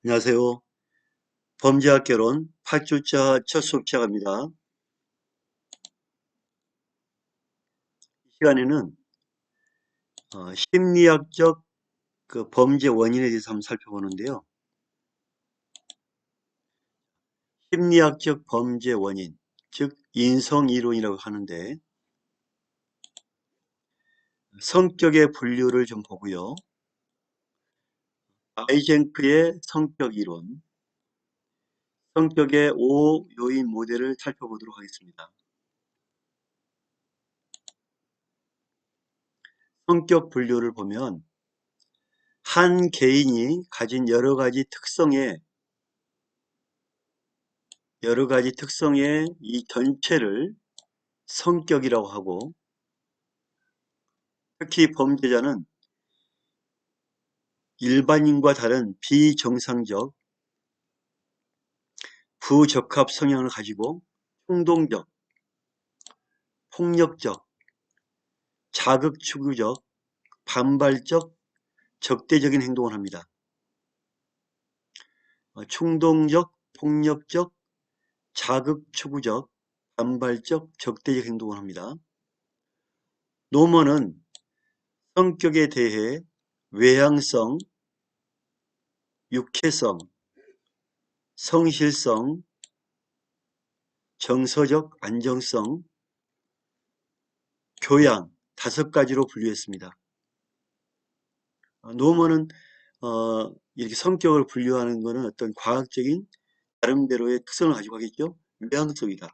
안녕하세요. 범죄학 개론 8주차 첫 수업 시작합니다. 이 시간에는 심리학적 범죄 원인에 대해서 한번 살펴보는데요. 심리학적 범죄 원인, 즉 인성이론이라고 하는데 성격의 분류를 좀 보고요. 아이젠크의 성격이론, 성격의 5요인 모델을 살펴보도록 하겠습니다. 성격 분류를 보면 한 개인이 가진 여러 가지 특성의 이 전체를 성격이라고 하고, 특히 범죄자는 일반인과 다른 비정상적, 부적합 성향을 가지고 충동적, 폭력적, 자극추구적, 반발적, 적대적인 행동을 합니다. 충동적, 폭력적, 자극추구적, 반발적, 적대적 행동을 합니다. 노먼은 성격에 대해 외향성, 육체성, 성실성, 정서적 안정성, 교양 5가지로 분류했습니다. 노먼은 이렇게 성격을 분류하는 것은 어떤 과학적인 나름대로의 특성을 가지고 하겠죠. 외향성이다,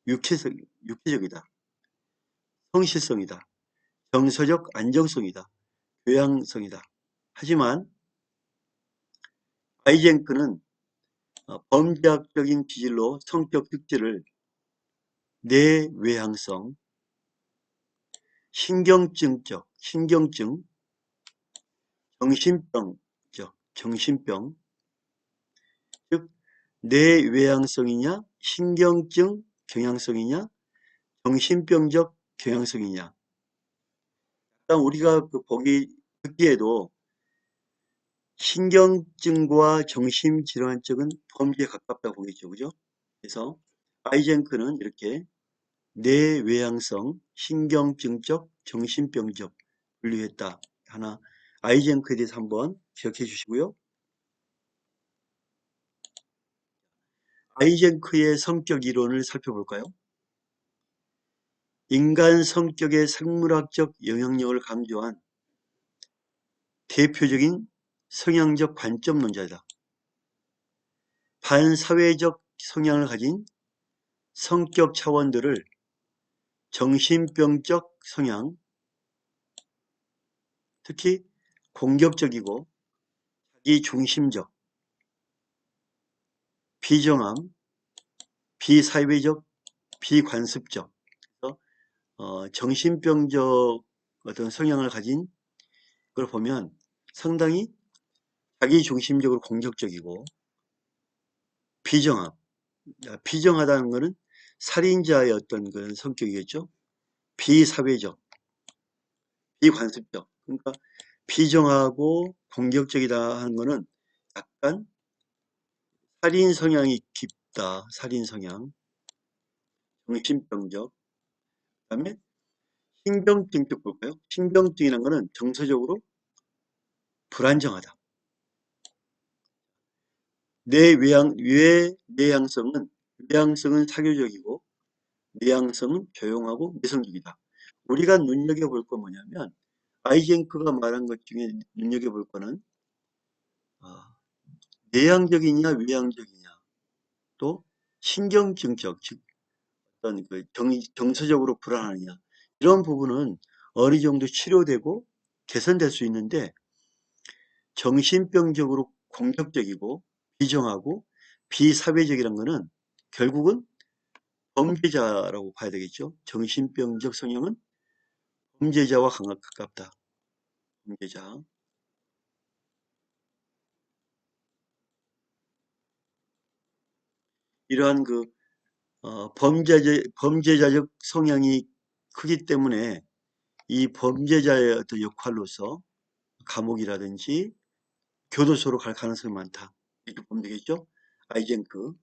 육체적이다, 성실성이다, 정서적 안정성이다, 교양성이다. 하지만 아이젠크는 범죄학적인 기질로 성격 특질을 내외향성, 신경증, 정신병, 즉 내외향성이냐, 신경증 경향성이냐, 정신병적 경향성이냐. 일단 우리가 듣기에도 신경증과 정신질환증은 범죄에 가깝다고 보겠죠, 그죠? 그래서 아이젠크는 이렇게 내외향성, 신경증적, 정신병적 분류했다. 하나, 아이젠크에 대해서 한번 기억해 주시고요. 아이젠크의 성격 이론을 살펴볼까요? 인간 성격의 생물학적 영향력을 강조한 대표적인 성향적 관점론자이다. 반사회적 성향을 가진 성격 차원들을 정신병적 성향, 특히 공격적이고 자기중심적, 비정함, 비사회적, 비관습적, 정신병적 어떤 성향을 가진 걸 보면 상당히 자기중심적으로 공격적이고, 비정하다는 것은 살인자의 어떤 그런 성격이겠죠. 비사회적, 비관습적. 그러니까 비정하고 공격적이다 하는 것은 약간 살인 성향이 깊다. 살인 성향. 정신병적. 그다음에 신경증 쪽 볼까요? 신경증이라는 것은 정서적으로 불안정하다. 외향성은 사교적이고, 내향성은 조용하고 내성적이다. 우리가 눈여겨볼 건 뭐냐면, 아이젠크가 말한 것 중에 눈여겨볼 거는 내향적이냐 외향적이냐, 또 신경증적, 즉 어떤 정서적으로 불안하냐, 이런 부분은 어느 정도 치료되고 개선될 수 있는데, 정신병적으로 공격적이고 비정하고 비사회적이라는 것은 결국은 범죄자라고 봐야 되겠죠. 정신병적 성향은 범죄자와 가깝다. 범죄자. 이러한 범죄자적 성향이 크기 때문에 이 범죄자의 어떤 역할로서 감옥이라든지 교도소로 갈 가능성이 많다. 이렇게 보면 되겠죠? 아이젠크.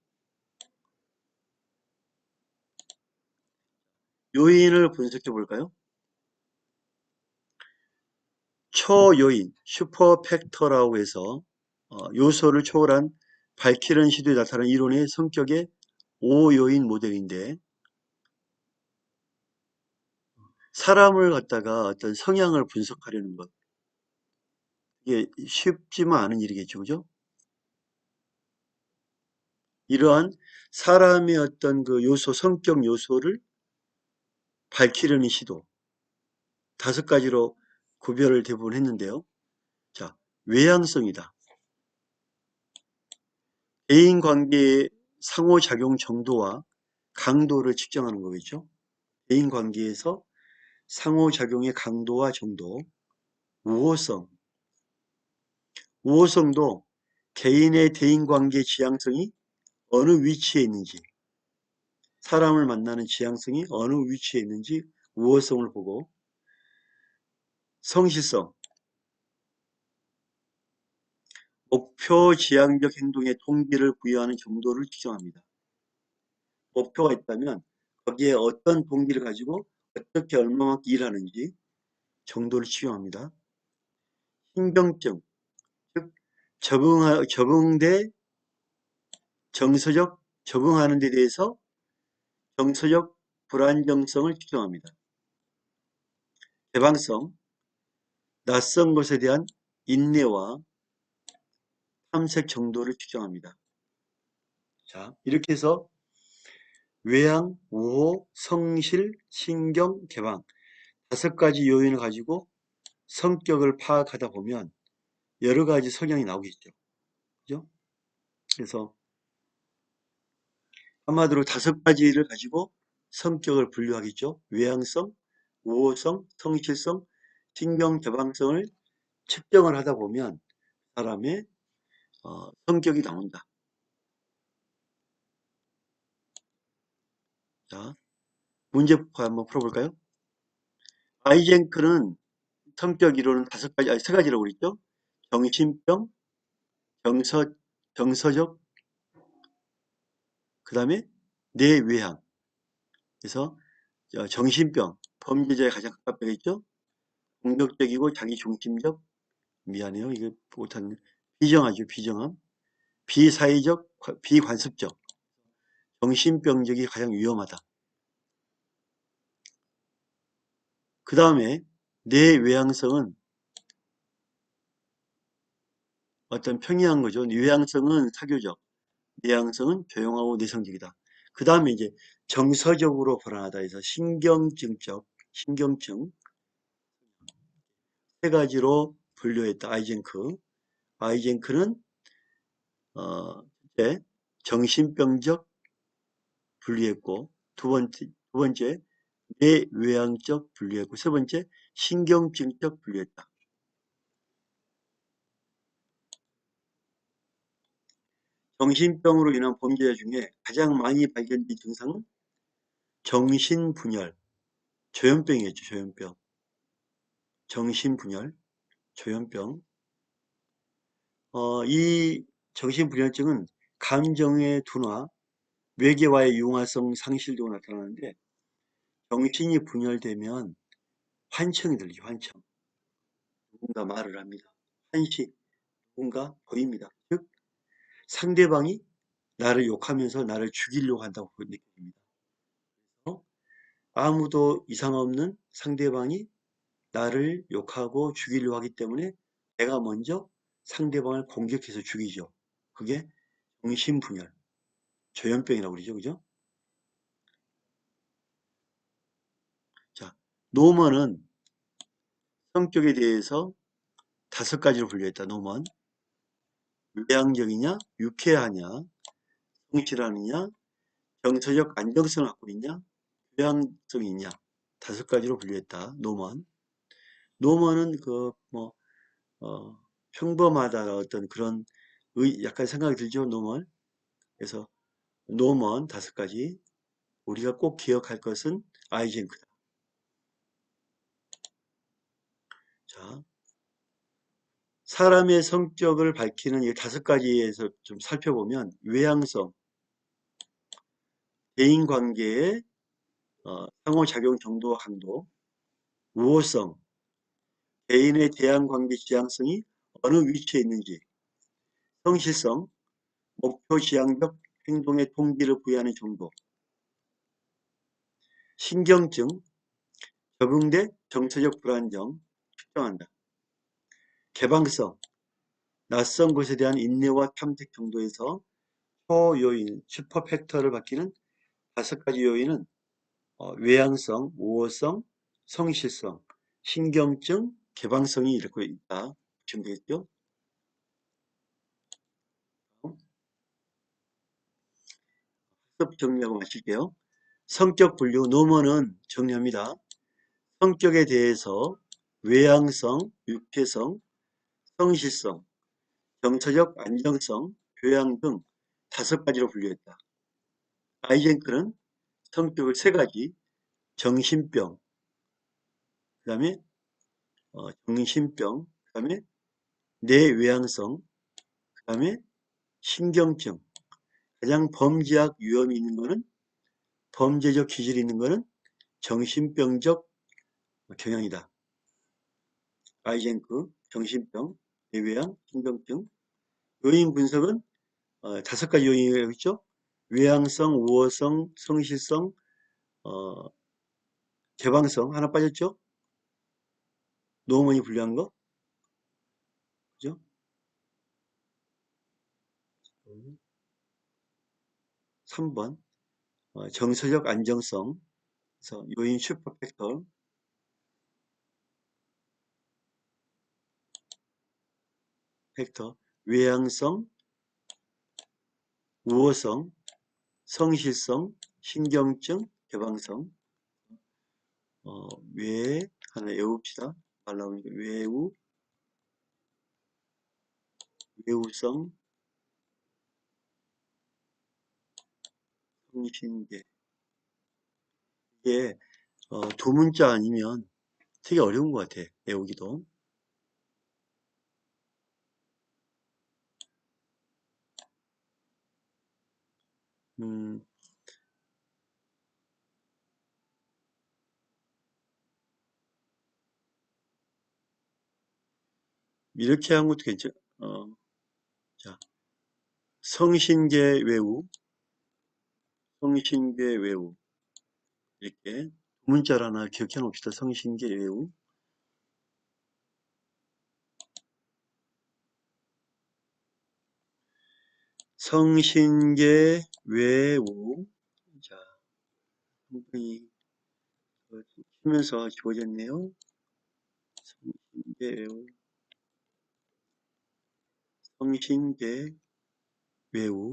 요인을 분석해 볼까요? 초요인, 슈퍼팩터라고 해서 요소를 초월한 발키른 시도에 나타난 이론의 성격의 5요인 모델인데, 사람을 갖다가 어떤 성향을 분석하려는 것, 이게 쉽지만 않은 일이겠죠, 그죠? 이러한 사람의 어떤 그 요소, 성격 요소를 밝히려는 시도, 5가지로 구별을 대부분 했는데요. 자, 외향성이다. 대인 관계의 상호작용 정도와 강도를 측정하는 거겠죠. 대인 관계에서 상호작용의 강도와 정도. 우호성. 우호성도 개인의 대인관계 지향성이 어느 위치에 있는지, 사람을 만나는 지향성이 어느 위치에 있는지 우호성을 보고, 성실성. 목표 지향적 행동에 동기를 부여하는 정도를 측정합니다. 목표가 있다면 거기에 어떤 동기를 가지고 어떻게 얼마만큼 일하는지 정도를 측정합니다. 신경증, 즉 적응대 정서적 적응하는 데 대해서 정서적 불안정성을 측정합니다. 개방성, 낯선 것에 대한 인내와 탐색 정도를 측정합니다. 자, 이렇게 해서 외향, 우호, 성실, 신경, 개방 5가지 요인을 가지고 성격을 파악하다 보면 여러 가지 성향이 나오겠죠. 그죠? 그래서 한마디로 5가지를 가지고 성격을 분류하겠죠. 외향성, 우호성, 성실성, 신경 개방성을 측정을 하다 보면 사람의 성격이 나온다. 자, 문제 한번 풀어볼까요? 아이젠크는 성격 이론은 5가지, 아니 3가지라고 그랬죠? 정신병, 정서, 정서적, 그 다음에 내외향. 그래서 정신병, 범죄자에 가장 가깝겠죠? 공격적이고 자기중심적, 미안해요. 이거 못하는, 비정하죠. 비정함. 비사회적, 비관습적. 정신병적이 가장 위험하다. 그 다음에 내외향성은 어떤 평이한 거죠. 외향성은 사교적, 내향성은 조용하고 내성적이다. 그 다음에 이제 정서적으로 불안하다 해서 신경증적, 신경증 3가지로 분류했다. 아이젠크. 아이젠크는 이제 정신병적 분류했고, 두 번째 뇌외향적 분류했고, 3번째 신경증적 분류했다. 정신병으로 인한 범죄자 중에 가장 많이 발견된 증상은 정신분열, 조현병이겠죠. 조현병, 정신분열, 조현병. 이 정신분열증은 감정의 둔화, 외계와의 융화성 상실 도 나타나는데, 정신이 분열되면 환청이 들리죠. 환청. 누군가 말을 합니다. 한식, 누군가 보입니다. 즉 상대방이 나를 욕하면서 나를 죽이려고 한다고 느낍니다. 아무도 이상 없는 상대방이 나를 욕하고 죽이려고 하기 때문에 내가 먼저 상대방을 공격해서 죽이죠. 그게 정신분열, 조현병이라고 그러죠. 그죠? 자, 노먼은 성격에 대해서 5가지로 분류했다. 노먼. 외향적이냐, 유쾌하냐, 성실하느냐, 정서적 안정성을 갖고 있냐, 교양성이 있냐. 5가지로 분류했다. 노먼. 노먼은 평범하다 어떤 그런 약간 생각이 들죠. 노먼. 그래서 노먼 5가지. 우리가 꼭 기억할 것은 아이젠크다. 자, 사람의 성격을 밝히는 이 5가지에서 좀 살펴보면 외향성, 대인관계의 상호작용 정도와 강도, 우호성, 개인의 대인관계 지향성이 어느 위치에 있는지, 성실성, 목표 지향적 행동의 동기를 부여하는 정도, 신경증, 적응대 정서적 불안정 측정한다. 개방성, 낯선 곳에 대한 인내와 탐색 정도에서 초요인, 슈퍼팩터를 밝히는 5가지 요인은 외향성, 우호성, 성실성, 신경증, 개방성이 이렇게 있다. 보시면 되겠죠? 학습 정리하고 마칠게요. 성격 분류, 노먼은 정리합니다. 성격에 대해서 외향성, 유쾌성, 성실성, 정서적 안정성, 교양 등 5가지로 분류했다. 아이젠크는 성격을 3가지, 정신병, 그 다음에 정신병, 그 다음에 내외향성, 그 다음에 신경증, 가장 범죄학 위험이 있는 거는 범죄적 기질이 있는 거는 정신병적 경향이다. 아이젠크, 정신병, 내외향, 신경증. 요인 분석은 5가지 요인이라고 했죠. 외향성, 우호성, 성실성, 어, 개방성 하나 빠졌죠. 노원이 분류한 거, 그죠? 3번 정서적 안정성, 그래서 요인 슈퍼팩터, 외향성, 우호성, 성실성, 신경증, 개방성, 외 하나 외웁시다. 말 나오니까 외우성, 성신계. 이게 두 문자 아니면 되게 어려운 것 같아. 외우기도. 음, 이렇게 한 것도 괜찮. 자, 성신계 외우, 성신계 외우 이렇게 두 문자를 하나 기억해 놓읍시다. 성신계 외우. 성신계 외우. 자, 상당히 치면서 지워졌네요. 성신계 외우, 성신계 외우.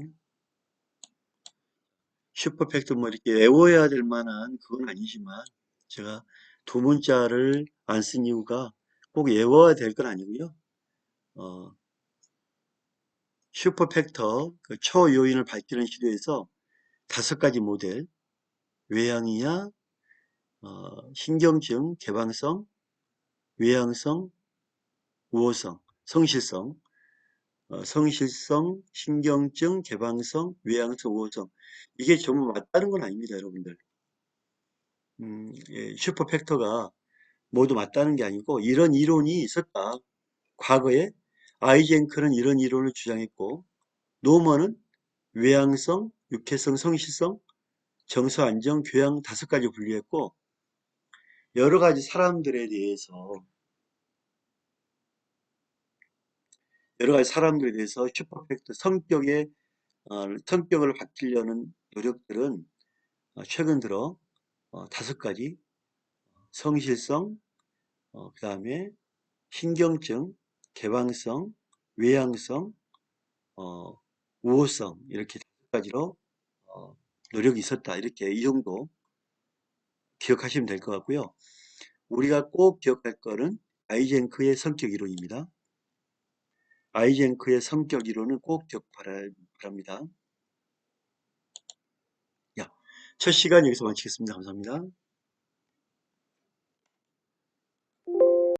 슈퍼팩트 뭐 이렇게 외워야 될 만한 그건 아니지만 제가 두 문자를 안 쓴 이유가 꼭 외워야 될 건 아니고요. 어, 슈퍼팩터 그 초요인을 밝히는 시도에서 5가지 모델, 외향이야, 신경증, 개방성, 외향성, 우호성, 성실성, 성실성, 신경증, 개방성, 외향성, 우호성. 이게 전부 맞다는 건 아닙니다, 여러분들. 예, 슈퍼팩터가 모두 맞다는 게 아니고 이런 이론이 있었다. 과거에 아이젠크는 이런 이론을 주장했고 노먼은 외향성, 육해성, 성실성, 정서 안정, 교양 5가지 분류했고 여러 가지 사람들에 대해서 슈퍼팩트 성격을 바뀌려는 노력들은 최근 들어 5가지 성실성, 그 다음에 신경증, 개방성, 외향성, 어, 우호성 이렇게 5가지로 노력이 있었다. 이렇게 이 정도 기억하시면 될 것 같고요. 우리가 꼭 기억할 거는 아이젠크의 성격 이론입니다. 아이젠크의 성격 이론은 꼭 기억 바랍니다. 첫 시간 여기서 마치겠습니다. 감사합니다.